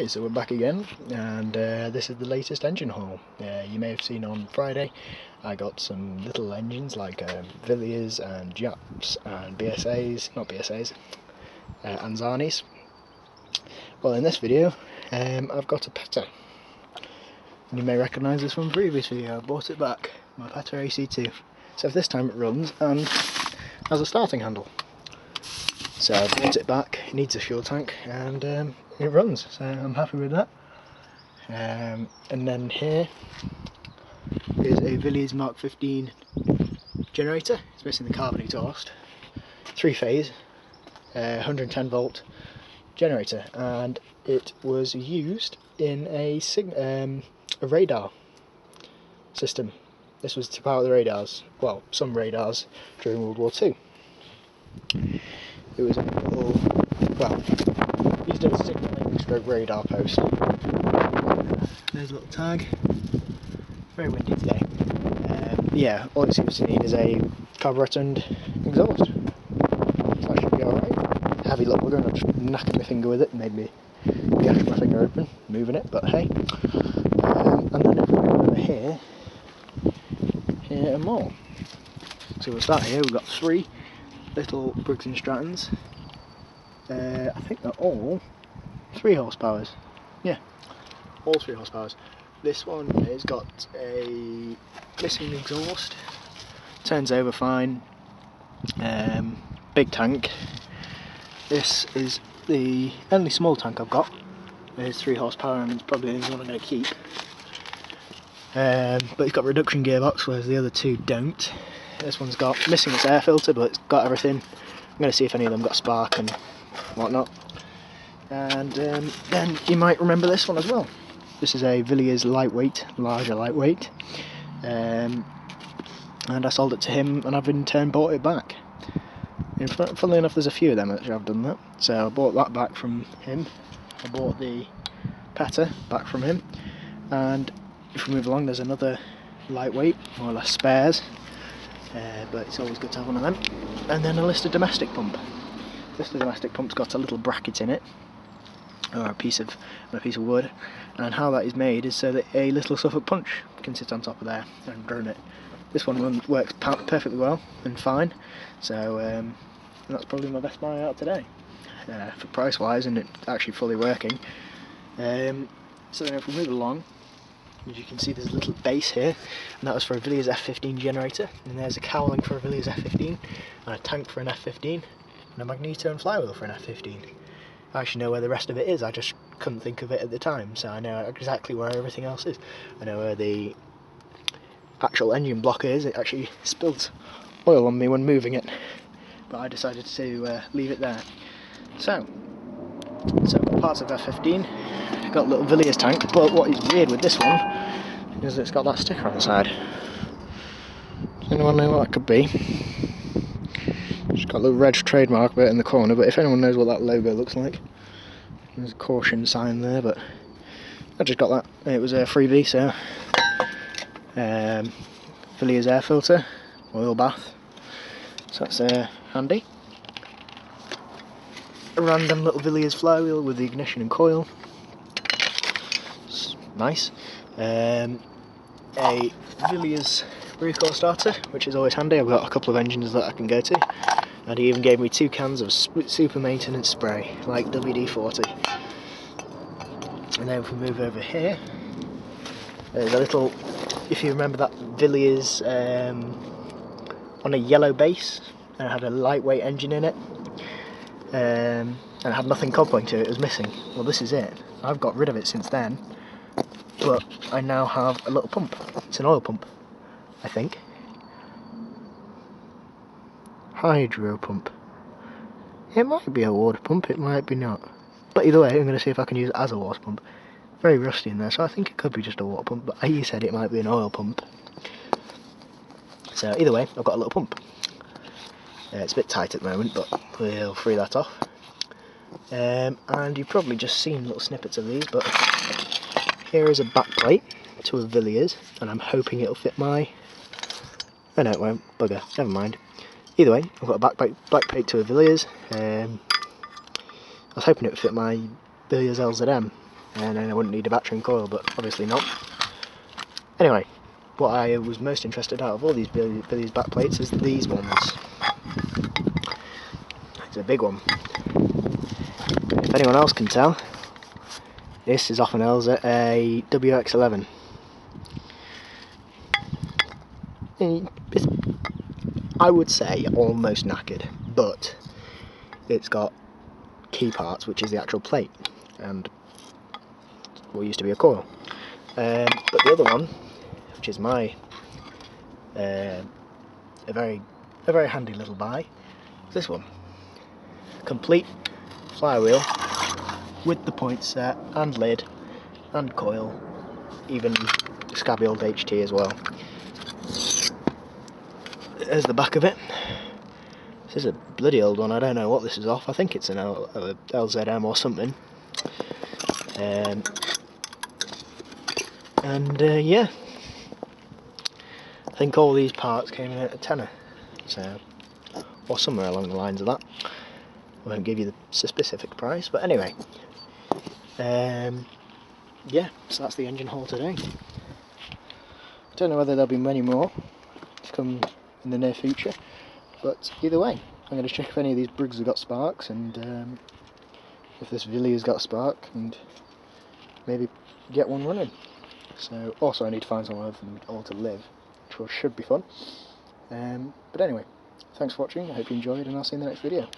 So we're back again, and this is the latest engine haul. You may have seen on Friday I got some little engines like Villiers and Japs and BSAs, not BSAs, and Zarnis. Well, in this video I've got a Petter. You may recognise this from the previous video. I bought it back, my Petter AC2. So this time it runs and has a starting handle. So I bought it back, it needs a fuel tank, and it runs, so I'm happy with that. And then here is a Villiers Mark 15 generator. It's missing the carbon exhaust. 3-phase, 110 volt generator, and it was used in a radar system. This was to power the radars, well, some radars during World War II. It was a little, well, used as a signalling stroke radar post. There's a little tag. Very windy today. Yeah, all it seems to need is a carburetor and exhaust. So that should be alright. Heavy little lugger, and I just knackered my finger with it, made me gash my finger open, moving it, but hey. And then if we go over here and more. So we'll start here. We've got 3 little Briggs and Strattons. I think they're all 3 horsepowers. Yeah, all 3 horsepowers. This one has got a missing exhaust. Turns over fine. Big tank. This is the only small tank I've got. It's 3 horsepower and it's probably the only one I'm going to keep. But it's got a reduction gearbox, whereas the other 2 don't. This one's got missing its air filter, but it's got everything. I'm going to see if any of them got spark and whatnot. And then you might remember this one as well. This is a Villiers lightweight, larger lightweight. And I sold it to him, and I've in turn bought it back. And funnily enough, there's a few of them that I've done that. So I bought that back from him. I bought the Petter back from him. And if we move along, there's another lightweight, more or less spares. But it's always good to have one of them. And then a Lister domestic pump. This domestic pump's got a little bracket in it, or a piece of wood, and how that is made is so that a little Suffolk punch can sit on top of there and drone it. This one works perfectly well and fine, so and that's probably my best buy out today, for price wise, and it's actually fully working. So then if we move along, as you can see, there's a little base here, and that was for a Villiers F15 generator, and there's a cowling for a Villiers F15, and a tank for an F15, and a magneto and flywheel for an F15. I actually know where the rest of it is, I just couldn't think of it at the time, so I know exactly where everything else is. I know where the actual engine block is. It actually spilled oil on me when moving it, but I decided to leave it there. So parts of F15, got a little Villiers tank, but what is weird with this one is it's got that sticker on the side. Does anyone know what that could be? It's got a little red trademark bit in the corner, but if anyone knows what that logo looks like, there's a caution sign there, but I just got that. It was a freebie, so Villiers air filter, oil bath, so that's handy. A random little Villiers flywheel with the ignition and coil. It's nice. A Villiers recoil starter, which is always handy. I've got a couple of engines that I can go to, and he even gave me 2 cans of super maintenance spray, like WD-40. And then if we move over here, there's a little, if you remember that Villiers on a yellow base, and it had a lightweight engine in it, and it had nothing coupling to it, it was missing. Well, this is it. I've got rid of it since then, but I now have a little pump. It's an oil pump, I think. Hydro pump. It might be a water pump, it might be not. But either way, I'm going to see if I can use it as a water pump. Very rusty in there, so I think it could be just a water pump, but he said it might be an oil pump. So either way, I've got a little pump. It's a bit tight at the moment, but we'll free that off. And you've probably just seen little snippets of these, but here is a back plate to a Villiers, and I'm hoping it'll fit my... Oh no, it won't. Bugger. Never mind. Either way, I've got a back plate to a Villiers. I was hoping it would fit my Villiers LZM, and then I wouldn't need a battery and coil, but obviously not. Anyway, what I was most interested out of all these Villiers back plates is these ones. It's a big one. If anyone else can tell, this is often held at a WX11. It's, I would say, almost knackered, but it's got key parts, which is the actual plate, and what used to be a coil. But the other one, which is my a very handy little buy, is this one. Complete flywheel with the point set and lid and coil, even scabby old HT as well. There's the back of it. This is a bloody old one. I don't know what this is off. I think it's an LZM or something. Yeah, I think all these parts came in at a tenner, so, or somewhere along the lines of that. I won't give you the specific price, but anyway, yeah, so that's the engine haul today. I don't know whether there'll be many more to come in the near future, but either way, I'm going to check if any of these Briggs have got sparks, and if this Villiers got a spark, and maybe get one running. So, also I need to find somewhere for them all to live, which should be fun. But anyway, thanks for watching, I hope you enjoyed, and I'll see you in the next video.